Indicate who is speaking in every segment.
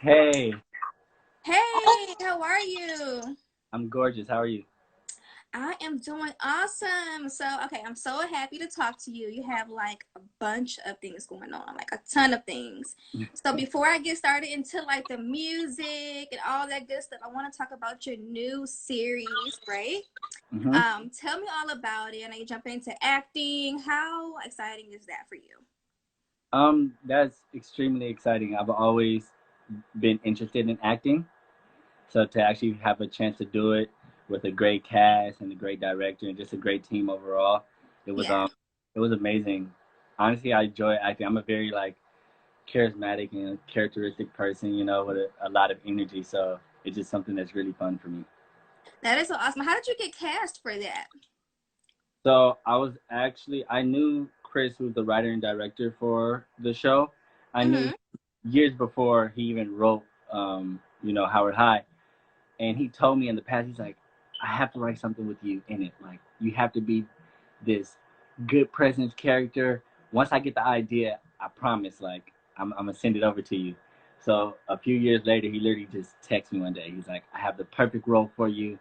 Speaker 1: Hey,
Speaker 2: Hey, how are you?
Speaker 1: I'm gorgeous. How are you?
Speaker 2: I am doing awesome. I'm so happy to talk to you. You have like a bunch of things going on, like a ton of things. So before I get started into like the music and all that good stuff, I want to talk about your new series, right?
Speaker 1: hmm
Speaker 2: Tell me all about it. I know you jump into acting. How exciting is that for you?
Speaker 1: that's extremely exciting. I've always been interested in acting, so to actually have a chance to do it with a great cast and a great director and just a great team overall, it was
Speaker 2: Yeah.
Speaker 1: um, it was amazing. Honestly, I enjoy acting. I'm a very like charismatic and characteristic person, with a lot of energy. So it's just something that's really fun for me.
Speaker 2: That is so awesome. How did you get cast for that?
Speaker 1: So I knew Chris, who's the writer and director for the show. I knew
Speaker 2: Mm-hmm.
Speaker 1: years before he even wrote, Howard High, and he told me in the past, he's like, I have to write something with you in it. Like you have to be this good presence character. Once I get the idea, I promise, like I'm gonna send it over to you. So a few years later, he literally just texted me one day. He's like, I have the perfect role for you.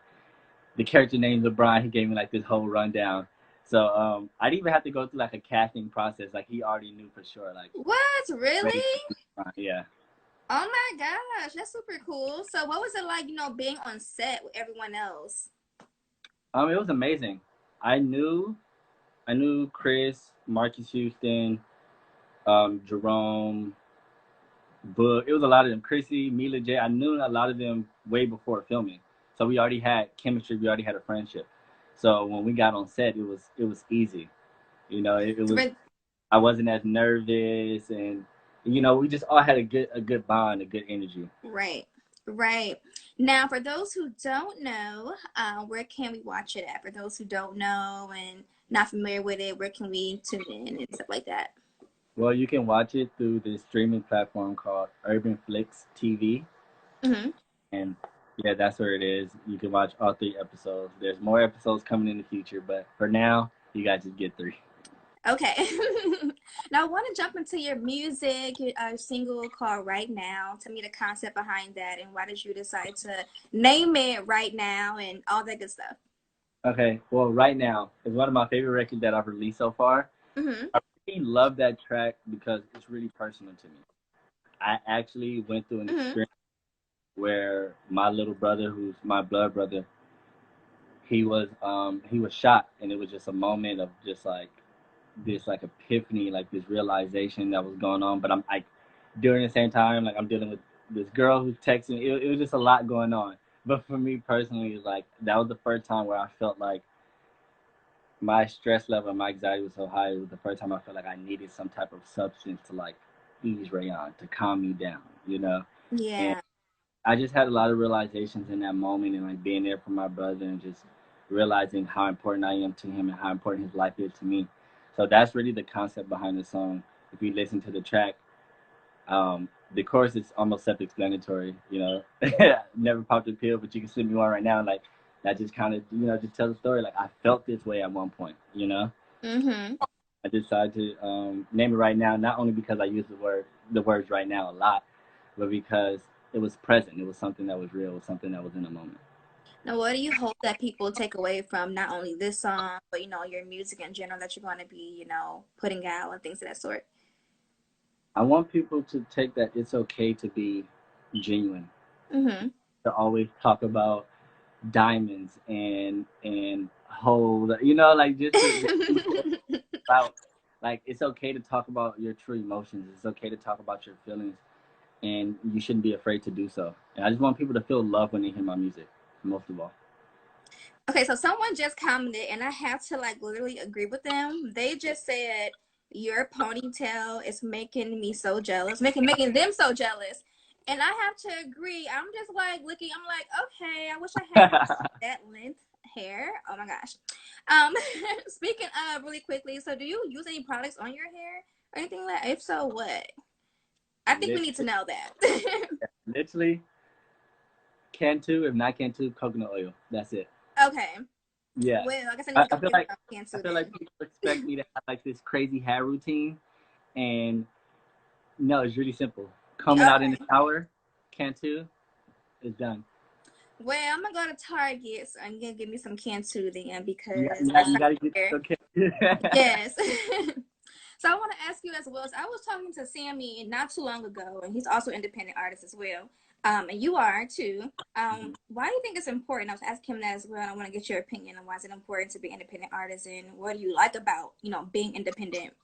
Speaker 1: The character named LeBron. He gave me like this whole rundown. So I didn't even have to go through like a casting process. Like he already knew for sure. Like
Speaker 2: What?
Speaker 1: ready
Speaker 2: Really?
Speaker 1: for LeBron. Yeah.
Speaker 2: Oh my gosh, that's super cool. So what was it like, being on set with everyone else?
Speaker 1: It was amazing. I knew I knew Chris, Marcus Houston, Jerome, Book. It was a lot of them. Chrissy, Mila J. I knew a lot of them way before filming. So we already had chemistry. We already had a friendship. So when we got on set, it was easy. It
Speaker 2: So
Speaker 1: was I wasn't as nervous, and we just all had a good bond, a good energy.
Speaker 2: right, right. Now, for those who don't know, where can we watch it at? For those who don't know and not familiar with it, where can we tune in and stuff like that?
Speaker 1: Well, you can watch it through this streaming platform called Urban Flix TV,
Speaker 2: Hmm.
Speaker 1: and yeah, that's where it is. You can watch all 3 episodes. There's more episodes coming in the future, but for now, you guys just get 3.
Speaker 2: Okay. Now, I want to jump into your music, your single called Right Now. Tell me the concept behind that and why did you decide to name it Right Now and all that good stuff.
Speaker 1: Okay, well, right now is one of my favorite records that I've released so far.
Speaker 2: Hmm.
Speaker 1: I really love that track because it's really personal to me. I actually went through an
Speaker 2: Hmm.
Speaker 1: experience where my little brother, who's my blood brother, he was shot, and it was just a moment of just like this like epiphany, like this realization that was going on. But I'm like during the same time, like I'm dealing with this girl who's texting. It was just a lot going on. But for me personally, like that was the first time where I felt like my stress level and my anxiety was so high. It was the first time I felt like I needed some type of substance to like ease Rayon, to calm me down. And
Speaker 2: Yeah.
Speaker 1: I just had a lot of realizations in that moment, and like being there for my brother and just realizing how important I am to him and how important his life is to me. So that's really the concept behind the song. If you listen to the track, the chorus is almost self-explanatory. Never popped a pill, but you can slip me one right now. Like that just kind of just tell the story. Like I felt this way at one point.
Speaker 2: Hmm.
Speaker 1: I decided to name it right now, not only because I use the words right now a lot, but because it was present. It was something that was real. It was something that was in the moment.
Speaker 2: Now, what do you hope that people take away from not only this song, but your music in general that you're going to be, putting out and things of that sort?
Speaker 1: I want people to take that it's okay to be genuine.
Speaker 2: Hmm.
Speaker 1: To always talk about diamonds and hold, like just to about like it's okay to talk about your true emotions. It's okay to talk about your feelings, and you shouldn't be afraid to do so. And I just want people to feel love when they hear my music, most of all.
Speaker 2: Okay, so someone just commented, and I have to like literally agree with them. They just said your ponytail is making me so jealous, making them so jealous, and I have to agree. I'm just like looking. I'm like, okay, I wish I had that length hair. Oh my gosh. Um, speaking of really quickly, so do you use any products on your hair or anything like? If so, what? I think we need to
Speaker 1: literally,
Speaker 2: know that.
Speaker 1: literally, Cantu. If not Cantu, coconut oil. That's it.
Speaker 2: Okay.
Speaker 1: Yeah.
Speaker 2: Well, I guess I need
Speaker 1: I,
Speaker 2: to
Speaker 1: I
Speaker 2: go
Speaker 1: feel
Speaker 2: get
Speaker 1: like
Speaker 2: some
Speaker 1: I
Speaker 2: Cantu
Speaker 1: feel like
Speaker 2: then.
Speaker 1: people expect me to have like this crazy hair routine, and no, it's really simple. Combing out in the
Speaker 2: Okay.
Speaker 1: shower, Cantu is done.
Speaker 2: Well, I'm gonna go to Target, so I'm gonna give me some Cantu then because
Speaker 1: You gotta get
Speaker 2: there.
Speaker 1: okay.
Speaker 2: Yes. So I want to ask you as well. So I was talking to Sammy not too long ago, and he's also an independent artist as well. And you are too. Why do you think it's important? I was asking him that as well. And I want to get your opinion on why is it important to be an independent artist, and what do you like about being independent?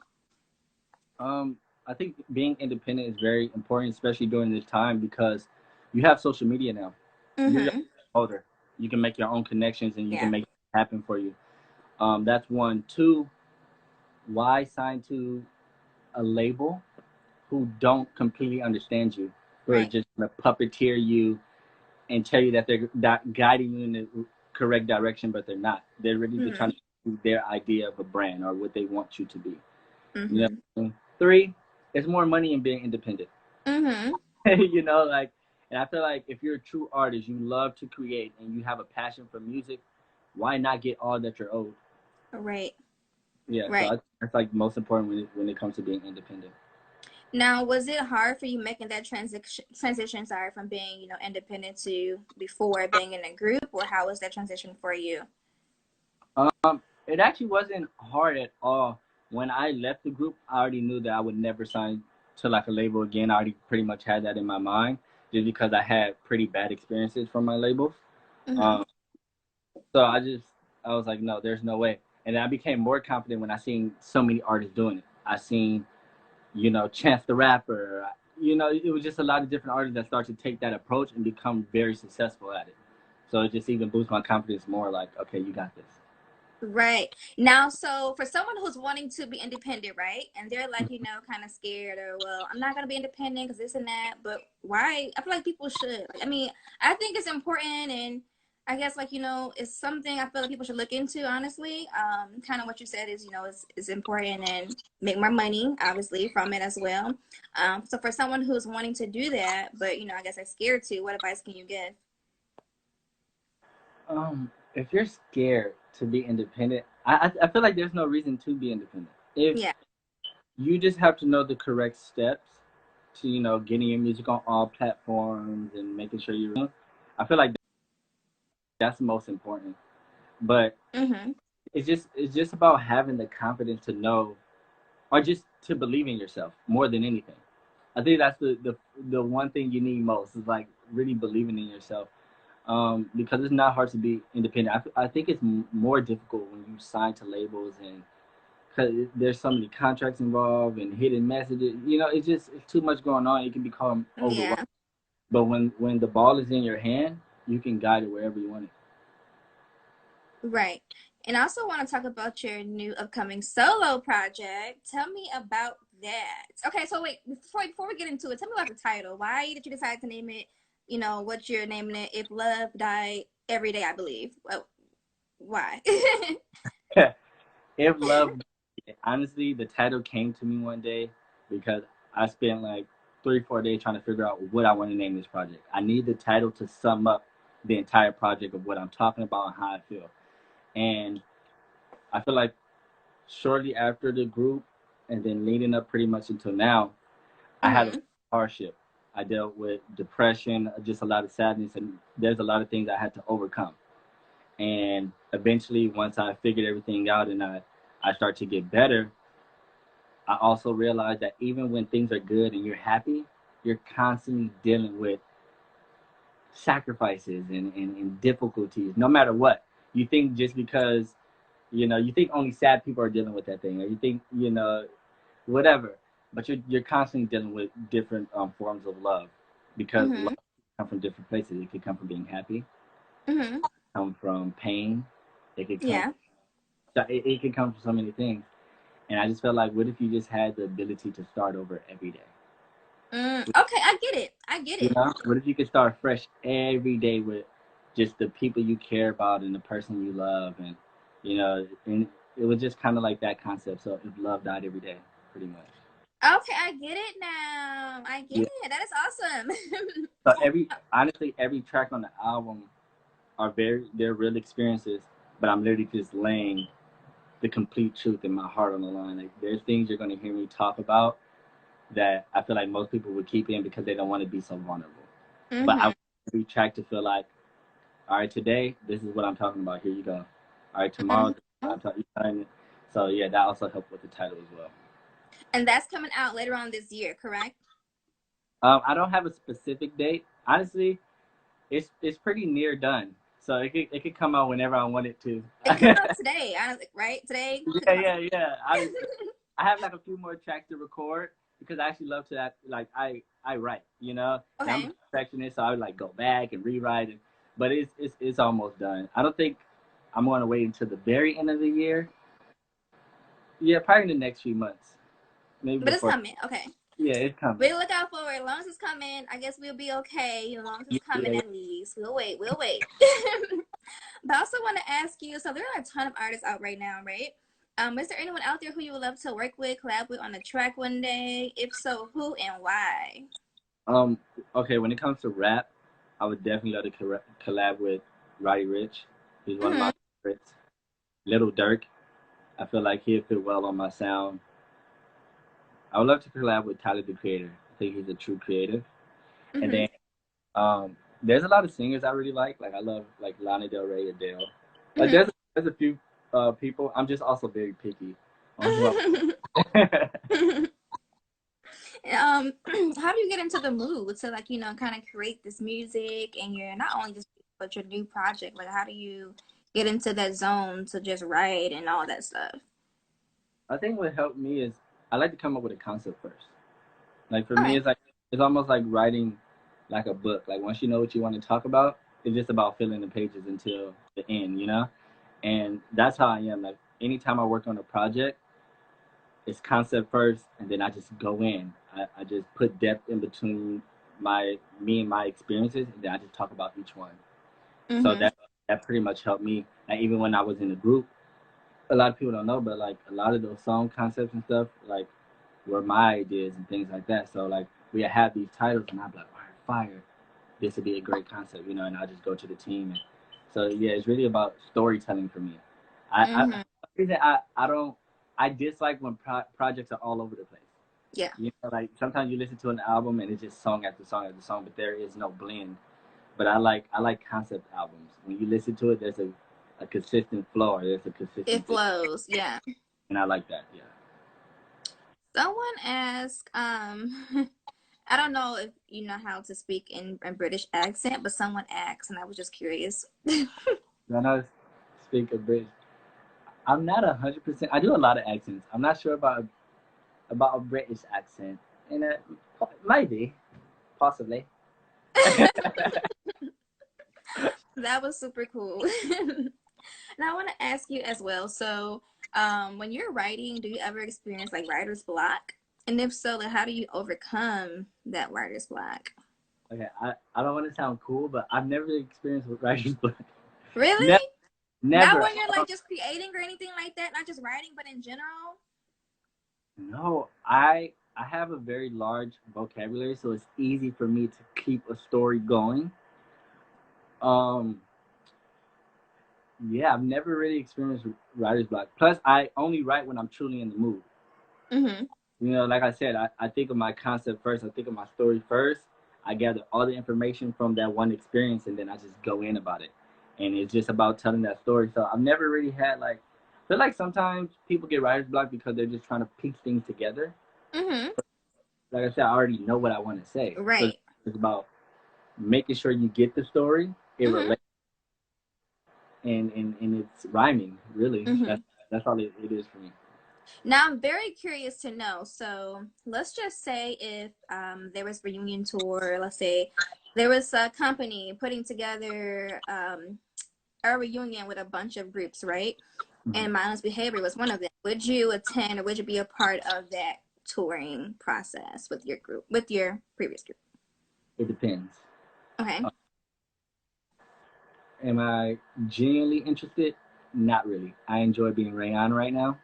Speaker 1: I think being independent is very important, especially during this time because you have social media now. You're your
Speaker 2: Mm-hmm.
Speaker 1: older. You can make your own connections and you can
Speaker 2: Yeah.
Speaker 1: make it happen for you. That's one. Two, why sign to a label who don't completely understand you, who are
Speaker 2: Right.
Speaker 1: just gonna puppeteer you and tell you that they're guiding you in the correct direction, but they're not. They're really just trying
Speaker 2: Mm-hmm.
Speaker 1: to do their idea of a brand or what they want you to be. You
Speaker 2: Mm-hmm.
Speaker 1: know, three, it's more money in being independent.
Speaker 2: Mm-hmm.
Speaker 1: Like, and I feel like if you're a true artist, you love to create and you have a passion for music, why not get all that you're owed?
Speaker 2: Right.
Speaker 1: Yeah, so
Speaker 2: Right.
Speaker 1: that's like most important when it comes to being independent.
Speaker 2: Now, was it hard for you making that transition, sorry, from being, independent to before being in a group, or how was that transition for you?
Speaker 1: It actually wasn't hard at all. When I left the group, I already knew that I would never sign to like a label again. I already pretty much had that in my mind, just because I had pretty bad experiences from my labels.
Speaker 2: Mm-hmm.
Speaker 1: Um, so I was like, no, there's no way. And then I became more confident when I seen so many artists doing it. I seen, Chance the Rapper. It was just a lot of different artists that start to take that approach and become very successful at it. So it just even boosts my confidence more. Like, okay, you got this.
Speaker 2: Right. Now, so for someone who's wanting to be independent, right? And they're like, kind of scared or, well, I'm not going to be independent because this and that. But why? I feel like people should. Like, I mean, I think it's important. And I guess, like, it's something I feel like people should look into, honestly. Kind of what you said is, is important and make more money, obviously, from it as well. So for someone who's wanting to do that, but, I guess they're scared to, what advice can you give?
Speaker 1: If you're scared to be independent, I feel like there's no reason to be independent. If
Speaker 2: Yeah.
Speaker 1: you just have to know the correct steps to getting your music on all platforms and making sure you're. I feel like that's the most important. But
Speaker 2: Mm-hmm.
Speaker 1: it's just about having the confidence to know or just to believe in yourself more than anything. I think that's the one thing you need most is like really believing in yourself. Because it's not hard to be independent. I think it's more difficult when you sign to labels and because there's so many contracts involved and hidden messages. It's too much going on. It can become overwhelming.
Speaker 2: Yeah.
Speaker 1: But when the ball is in your hand, you can guide it wherever you want it.
Speaker 2: Right. And I also want to talk about your new upcoming solo project. Tell me about that. Okay, so wait, before we get into it, tell me about the title. Why did you decide to name it, what you're naming it? If Love Died Every Day, I believe. Well, why?
Speaker 1: If love, honestly, the title came to me one day because I spent like 3 4 days trying to figure out what I want to name this project. I need the title to sum up the entire project of what I'm talking about and how I feel. And I feel like shortly after the group and then leading up pretty much until now, I had a
Speaker 2: Mm-hmm.
Speaker 1: hardship. I dealt with depression, just a lot of sadness, and there's a lot of things I had to overcome. And eventually, once I figured everything out and I start to get better, I also realized that even when things are good and you're happy, you're constantly dealing with sacrifices and difficulties, no matter what. You think just because, you think only sad people are dealing with that thing, or you think, whatever. But you're constantly dealing with different forms of love because love
Speaker 2: Mm-hmm.
Speaker 1: can come from different places. It could come from being happy,
Speaker 2: Mm-hmm.
Speaker 1: come from pain, it could come
Speaker 2: Yeah.
Speaker 1: it can come from so many things. And I just felt like, what if you just had the ability to start over every day?
Speaker 2: Okay, I get it. I get it.
Speaker 1: What if you could start fresh every day with just the people you care about and the person you love, and it was just kind of like that concept. So if love died every day, pretty much.
Speaker 2: Okay, I get it now. I get
Speaker 1: Yeah.
Speaker 2: it. That is awesome.
Speaker 1: So honestly, every track on the album they're real experiences, but I'm literally just laying the complete truth in my heart on the line. Like there's things you're gonna hear me talk about that I feel like most people would keep in because they don't want to be so vulnerable. but I
Speaker 2: Mm-hmm.
Speaker 1: want every track to feel like, all right, today this is what I'm talking about. Here you go. All right, tomorrow this is what I'm talking about. So yeah, that also helped with the title as well.
Speaker 2: And that's coming out later on this year, correct?
Speaker 1: I don't have a specific date. Honestly, it's pretty near done. So it could come out whenever I want it to.
Speaker 2: It could come out today, right? Today could
Speaker 1: Yeah,
Speaker 2: come out.
Speaker 1: yeah, yeah. I have like a few more tracks to record because I actually love to that. Like I write, and I'm a
Speaker 2: Okay.
Speaker 1: perfectionist, so I would like go back and rewrite it. But it's almost done. I don't think I'm going to wait until the very end of the year. Yeah, probably in the next few months, maybe
Speaker 2: But it's
Speaker 1: before.
Speaker 2: coming. Okay.
Speaker 1: Yeah, it's coming.
Speaker 2: We'll look out for it. As long as it's coming, I guess we'll be okay. As long as it's
Speaker 1: Yeah,
Speaker 2: coming,
Speaker 1: yeah.
Speaker 2: at least. We'll wait. We'll wait. But I also want to ask you, so there are a ton of artists out right now, right? Is there anyone out there who you would love to work with, collab with on a track one day? If so, who and why?
Speaker 1: Um. Okay, when it comes to rap, I would definitely love to collab with Roddy Rich. He's one of
Speaker 2: Mm-hmm.
Speaker 1: my favorites. Little Dirk. I feel like he'd fit well on my sound. I would love to collab with Tyler the Creator. I think he's a true creative. And
Speaker 2: Mm-hmm.
Speaker 1: then there's a lot of singers I really like. Like I love like Lana Del Rey, Adele. Like
Speaker 2: Mm-hmm.
Speaker 1: there's a few people. I'm just also very picky on who I.
Speaker 2: How do you get into the mood to like kind of create this music and you're not only just but your new project? Like, how do you get into that zone to just write and all that stuff?
Speaker 1: I think what helped me is I like to come up with a concept first. Like for me,
Speaker 2: Okay.
Speaker 1: it's almost like writing like a book. Like once you know what you want to talk about, it's just about filling the pages until the end. And that's how I am. Like anytime I work on a project, it's concept first, and then I just go in. I just put depth in between me and my experiences, and then I just talk about each one. So
Speaker 2: Mm-hmm.
Speaker 1: that pretty much helped me. Like even when I was in a group, a lot of people don't know, but like a lot of those song concepts and stuff, like were my ideas and things like that. So like we have these titles, and I'm like, all right, fire. This would be a great concept, and I just go to the team. And so yeah, it's really about storytelling for me.
Speaker 2: Mm-hmm.
Speaker 1: I don't I dislike when projects are all over the place.
Speaker 2: Yeah.
Speaker 1: Like sometimes you listen to an album and it's just song after song after song, but there is no blend. But I like concept albums. When you listen to it, there's a consistent flow, or there's a
Speaker 2: It
Speaker 1: consistent thing,
Speaker 2: flows. Yeah.
Speaker 1: and I like that. Yeah.
Speaker 2: Someone asked, I don't know if you know how to speak in British accent, but someone asked, and I was just curious.
Speaker 1: When I speak a British, I'm not 100%. I do a lot of accents. I'm not sure about a British accent, and maybe, possibly.
Speaker 2: That was super cool. And I want to ask you as well. So, when you're writing, do you ever experience like writer's block? And if so, like, how do you overcome that writer's block?
Speaker 1: Okay, I don't want to sound cool, but I've never experienced with writer's block. Never,
Speaker 2: Really? Not
Speaker 1: never.
Speaker 2: when you're like just creating or anything like that, not just writing, but in general?
Speaker 1: No, I have a very large vocabulary, so it's easy for me to keep a story going. Um, yeah, I've never really experienced writer's block. Plus, I only write when I'm truly in the mood.
Speaker 2: Mm-hmm.
Speaker 1: Like I said, I think of my concept first. I think of my story first. I gather all the information from that one experience, and then I just go in about it. And it's just about telling that story. So I've never really had like, I feel like sometimes people get writer's block because they're just trying to piece things together.
Speaker 2: Mm-hmm.
Speaker 1: Like I said, I already know what I want to say. So
Speaker 2: Right.
Speaker 1: it's about making sure you get the story, it
Speaker 2: Mm-hmm.
Speaker 1: relates, and it's rhyming. Really,
Speaker 2: Mm-hmm.
Speaker 1: that's all it is for me.
Speaker 2: Now I'm very curious to know. So let's just say if there was reunion tour, let's say there was a company putting together a reunion with a bunch of groups, right?
Speaker 1: Mhm.
Speaker 2: And Mindless Behavior was one of them. Would you attend or would you be a part of that touring process with your group, with your previous group?
Speaker 1: It depends.
Speaker 2: Okay.
Speaker 1: Uh, am I genuinely interested? Not really. I enjoy being Rayan right now.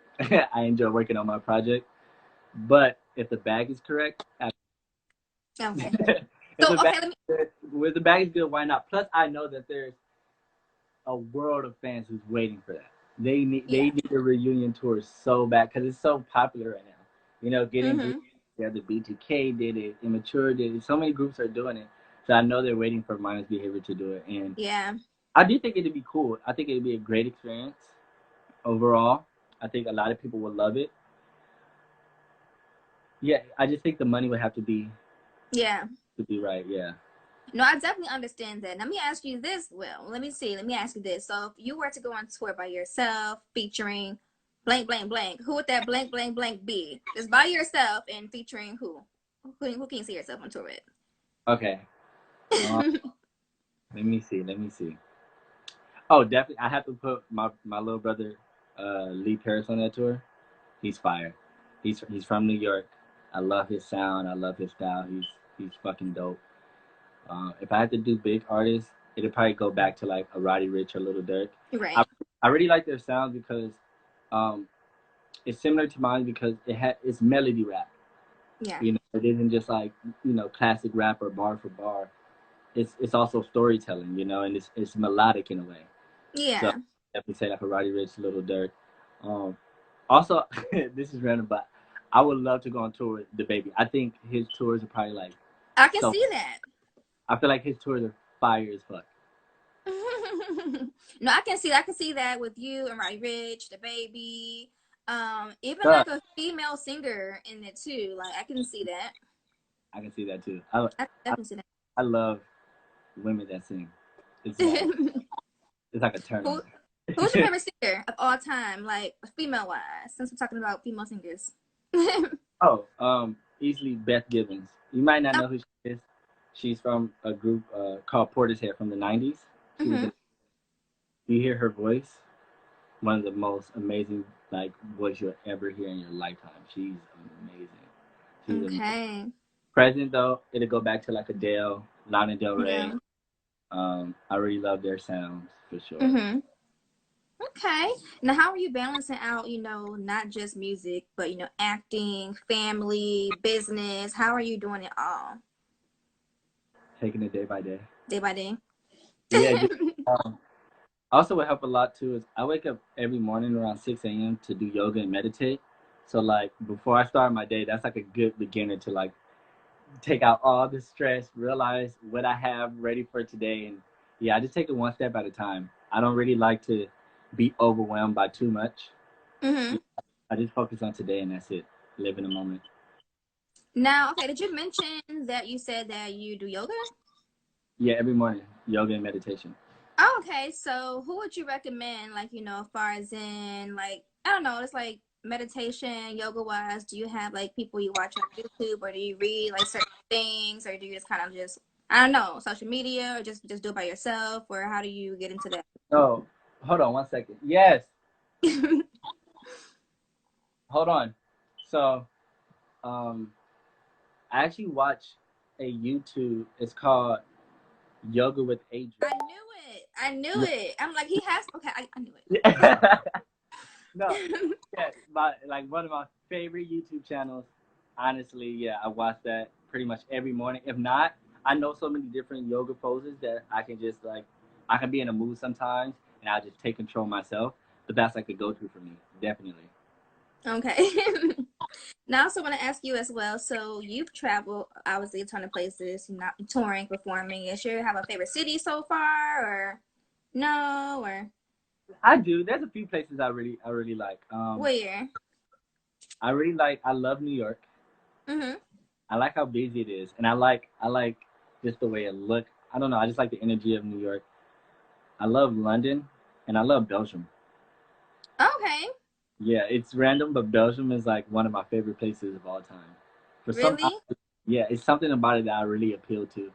Speaker 1: I enjoy working on my project. But if the bag is correct,
Speaker 2: Okay.
Speaker 1: if
Speaker 2: So
Speaker 1: the bag
Speaker 2: okay, let me.
Speaker 1: with the bag is good, why not? Plus, I know that there's a world of fans who's waiting for that.
Speaker 2: Yeah.
Speaker 1: They need a reunion tour so bad because it's so popular right now. Getting groups
Speaker 2: Mm-hmm.
Speaker 1: together. BTK did it. Immature did it. So many groups are doing it. So I know they're waiting for Minus Behavior to do it, and
Speaker 2: Yeah.
Speaker 1: I do think it'd be cool. I think it'd be a great experience overall. I think a lot of people would love it. Yeah, I just think the money would have to be right. Yeah.
Speaker 2: No, I definitely understand that. Let me ask you this, Will. Let me see. Let me ask you this. So if you were to go on tour by yourself, featuring blank, blank, blank, who would that blank, blank, blank be? Just by yourself and featuring who? Who can you see yourself on tour
Speaker 1: Okay.
Speaker 2: with?
Speaker 1: Let me see. Let me see. Oh, definitely. I have to put my little brother, Lee Paris, on that tour. He's fire. He's from New York. I love his sound. I love his style. He's fucking dope. If I had to do big artists, it'd probably go back to like a Roddy Ricch or Little Durk.
Speaker 2: Right.
Speaker 1: I really like their sound because um, it's similar to mine because it's melody rap.
Speaker 2: Yeah.
Speaker 1: You know, it isn't just like classic rap or bar for bar. It's also storytelling. You know, and it's melodic in a way. So
Speaker 2: Yeah.
Speaker 1: definitely say like a Roddy Ricch, Little Durk. Um, Also, this is random, but I would love to go on tour with the baby. I think his tours are probably like
Speaker 2: I can
Speaker 1: so.
Speaker 2: see that.
Speaker 1: I feel like his tours are fire as fuck.
Speaker 2: No, I can see that. I can see that with you and Roddy Ricch, the baby. Even
Speaker 1: Uh,
Speaker 2: like a female singer in it too. Like I can see that.
Speaker 1: I can see that too.
Speaker 2: I can definitely see
Speaker 1: I love women that sing. It's like
Speaker 2: that.
Speaker 1: it's like a turn
Speaker 2: Who
Speaker 1: on.
Speaker 2: who's your favorite singer of all time? Like female wise, since we're talking about female singers.
Speaker 1: Oh, easily Beth Gibbons. You might not know who she is. She's from a group called Portishead from the '90s. She was
Speaker 2: Mm-hmm.
Speaker 1: in. You hear her voice? One of the most amazing like voice you'll ever hear in your lifetime. She's amazing. She's amazing.
Speaker 2: Okay.
Speaker 1: Present though, it'll go back to like Adele, Lana Del Rey.
Speaker 2: Yeah.
Speaker 1: I really love their sounds for sure.
Speaker 2: Mm-hmm. Okay. Now, how are you balancing out, not just music, but, acting, family, business? How are you doing it all
Speaker 1: Taking it day by day.
Speaker 2: day by day?
Speaker 1: Yeah. Um, Also, what help a lot too is I wake up every morning around 6 a.m. to do yoga and meditate. So like before I start my day, that's like a good beginner to like take out all the stress, realize what I have ready for today, and yeah, I just take it one step at a time. I don't really like to be overwhelmed by too much.
Speaker 2: Mm-hmm.
Speaker 1: I just focus on today, and that's it. Live in the moment.
Speaker 2: Now, okay, did you mention that you said that you do yoga?
Speaker 1: Yeah, every morning, yoga and meditation.
Speaker 2: Oh, okay. So who would you recommend, like, as far as in, like, I don't know, it's like meditation, yoga wise, do you have like people you watch on YouTube, or do you read like certain things, or do you just kind of just, I don't know, social media, or just do it by yourself, or how do you get into that?
Speaker 1: Oh, hold on one second. Yes, hold on. So, um, I actually watch a YouTube. It's called Yoga with
Speaker 2: I
Speaker 1: Adrian.
Speaker 2: knew it. I knew it. I'm like, he has, okay, I knew
Speaker 1: No,
Speaker 2: it.
Speaker 1: yeah, like one of my favorite YouTube channels. Honestly, yeah, I watch that pretty much every morning. If not, I know so many different yoga poses that I can just like I can be in a mood sometimes and I'll just take control myself. But that's like a go-to for me, definitely.
Speaker 2: Okay. Now, I also want to ask you as well. So, you've traveled obviously a ton of places, not touring, performing. Is you have a favorite city so far, or no, or
Speaker 1: I do. There's a few places I really like.
Speaker 2: where?
Speaker 1: I love New York.
Speaker 2: Mm-hmm.
Speaker 1: I like how busy it is, and I like just the way it look. I don't know. I just like the energy of New York. I love London, and I love Belgium.
Speaker 2: Okay.
Speaker 1: Yeah, it's random, but Belgium is like one of my favorite places of all time. For some,
Speaker 2: Really?
Speaker 1: yeah, it's something about it that I really appeal to.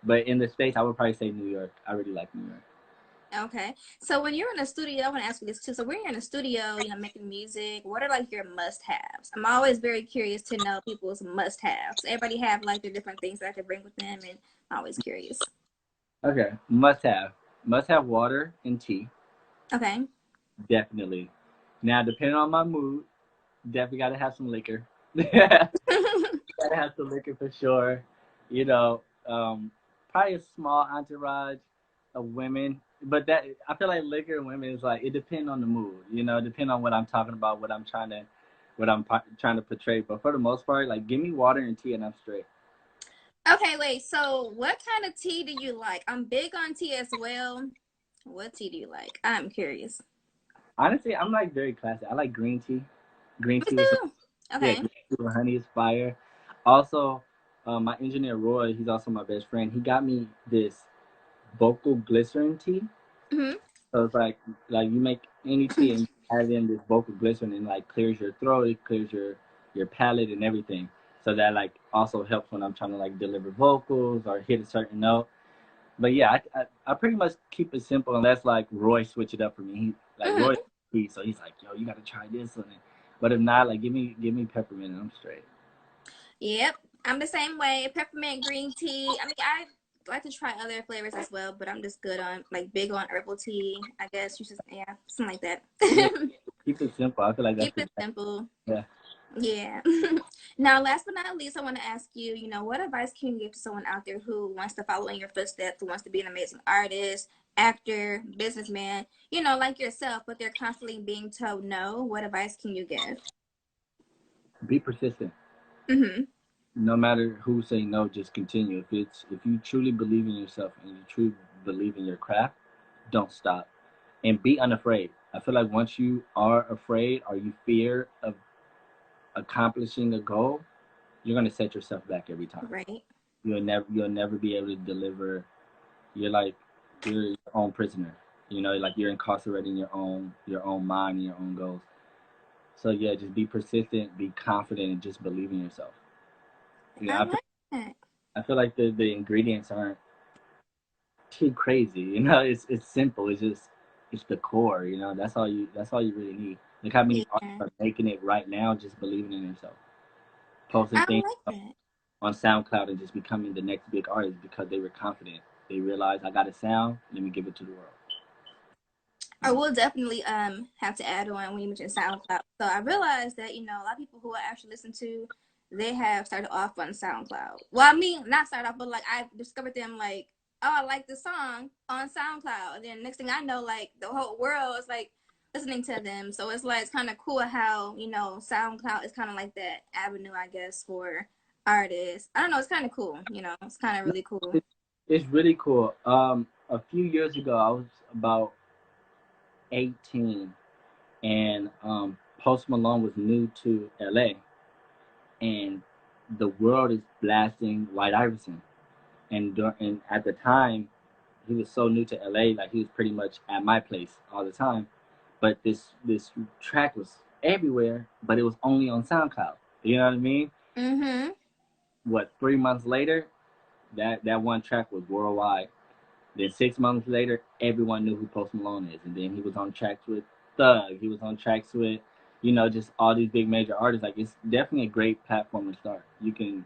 Speaker 1: But in the States, I would probably say New York. I really like New York.
Speaker 2: Okay. So, when you're in a studio, I want to ask you this too. So, when you're in a studio, making music, what are like your must-haves? I'm always very curious to know people's must-haves. Everybody have like the different things that I could bring with them, and I'm always curious.
Speaker 1: Okay, must have water and tea,
Speaker 2: Okay.
Speaker 1: definitely. Now, depending on my mood, definitely got to have some liquor. Gotta have some liquor for sure. You know, probably a small entourage of women, but that I feel like liquor and women is like it depends on the mood. You know, depend on what I'm talking about, what I'm trying to portray. But for the most part, like give me water and tea and I'm straight.
Speaker 2: Okay, wait. So, what kind of tea do you like? I'm big on tea as well. What tea do you like? I'm curious.
Speaker 1: Honestly, I'm like very classic. I like green tea. Green
Speaker 2: Me
Speaker 1: tea with some,
Speaker 2: too.
Speaker 1: yeah,
Speaker 2: Okay.
Speaker 1: green tea with honey is fire. Also, my engineer Roy, he's also my best friend. He got me this vocal glycerin tea.
Speaker 2: Hmm.
Speaker 1: So it's like you make any tea and you add in this vocal glycerin and like clears your throat, it clears your palate and everything. So that like also helps when I'm trying to like deliver vocals or hit a certain note. But yeah, I pretty much keep it simple unless like Roy switch it up for me. He like Roy,
Speaker 2: Hmm.
Speaker 1: so he's like, yo, you got to try this one. But if not, like give me peppermint and I'm straight.
Speaker 2: Yep. I'm the same way. Peppermint green tea. I mean, I like to try other flavors as well, but I'm just good on like big on herbal tea. I guess you just yeah, something like that.
Speaker 1: Yeah, keep it simple. I feel like that's
Speaker 2: Keep
Speaker 1: the
Speaker 2: it
Speaker 1: best.
Speaker 2: simple.
Speaker 1: Yeah.
Speaker 2: Yeah. Now, last but not least, I want to ask you, what advice can you give to someone out there who wants to follow in your footsteps, who wants to be an amazing artist, actor, businessman, like yourself, but they're constantly being told no? What advice can you give?
Speaker 1: Be persistent.
Speaker 2: Mm-hmm.
Speaker 1: No matter who say no, just continue. If you truly believe in yourself and you truly believe in your craft, don't stop and be unafraid. I feel like once you are afraid or you fear of accomplishing a goal, you're gonna set yourself back every time.
Speaker 2: Right.
Speaker 1: You'll never be able to deliver. You're like you're your own prisoner. Like you're incarcerating your own mind and your own goals. So yeah, just be persistent, be confident, and just believe in yourself. You know,
Speaker 2: I
Speaker 1: I feel,
Speaker 2: like that.
Speaker 1: I feel like the ingredients aren't too crazy. It's simple. It's the core. That's all you really need. Look how many artists
Speaker 2: Yeah.
Speaker 1: are making it right now, just believing in themselves, posting
Speaker 2: I
Speaker 1: things
Speaker 2: like that.
Speaker 1: on SoundCloud and just becoming the next big artist because they were confident. They realized I got a sound. Let me give it to the world.
Speaker 2: I will definitely have to add on when you mentioned SoundCloud. So I realized that a lot of people who I actually listen to, they have started off on SoundCloud. Well, I mean, not started off, but like I discovered them like, oh, I like the song on SoundCloud. And then next thing I know, like the whole world is like listening to them. So it's like it's kind of cool how SoundCloud is kind of like that avenue, I guess, for artists. I don't know. It's kind of cool. It's kind of really cool.
Speaker 1: It's really cool. A few years ago, I was about 18, and Post Malone was new to LA, and the world is blasting White Iverson. And at the time, he was so new to LA, like he was pretty much at my place all the time. But this track was everywhere, but it was only on SoundCloud. You know what I mean?
Speaker 2: Mm-hmm.
Speaker 1: What 3 months later, that one track was worldwide. Then 6 months later, everyone knew who Post Malone is, and then he was on tracks with Thug. He was on tracks with, just all these big major artists. Like it's definitely a great platform to start. You could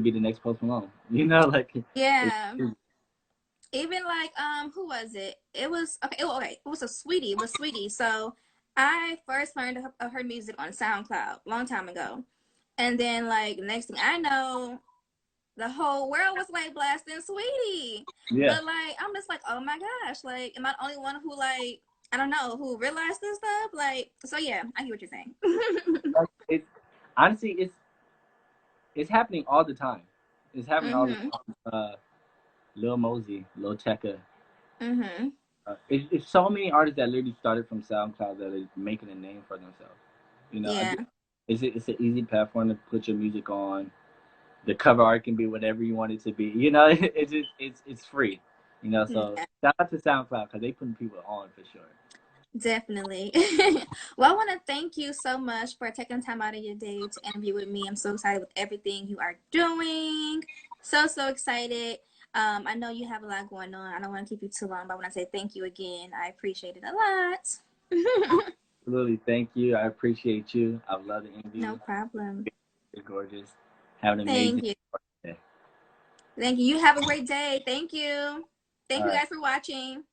Speaker 1: be the next Post Malone. Like
Speaker 2: Yeah. Even like who was it? It was okay. Okay, it was a sweetie. It was sweetie. So I first learned of her music on SoundCloud long time ago, and then like next thing I know, the whole world was like blasting sweetie.
Speaker 1: yeah.
Speaker 2: But like I'm just like, oh my gosh, like am I the only one who like I don't know who realized this stuff? Like so yeah, I get what you're saying.
Speaker 1: Like, it's honestly it's happening all the time. It's happening all the
Speaker 2: Mhm.
Speaker 1: time. Lil Mosey, Lil Tecca.
Speaker 2: Mhm.
Speaker 1: It's so many artists that literally started from SoundCloud that are making a name for themselves.
Speaker 2: Yeah.
Speaker 1: It's an easy platform to put your music on. The cover art can be whatever you want it to be. It's free. So
Speaker 2: Yeah.
Speaker 1: shout out to SoundCloud because they putting people on for sure.
Speaker 2: Definitely. Well, I want to thank you so much for taking time out of your day to interview with me. I'm so excited with everything you are doing. So, so excited. I know you have a lot going on. I don't want to keep you too long, but I want to say thank you again. I appreciate it a lot.
Speaker 1: Absolutely, thank you. I appreciate you. I love the interview.
Speaker 2: No problem.
Speaker 1: You're gorgeous. Have an
Speaker 2: Thank
Speaker 1: amazing
Speaker 2: you.
Speaker 1: day.
Speaker 2: Thank you. You have a great day. Thank you. Thank
Speaker 1: All
Speaker 2: you
Speaker 1: right.
Speaker 2: guys for watching.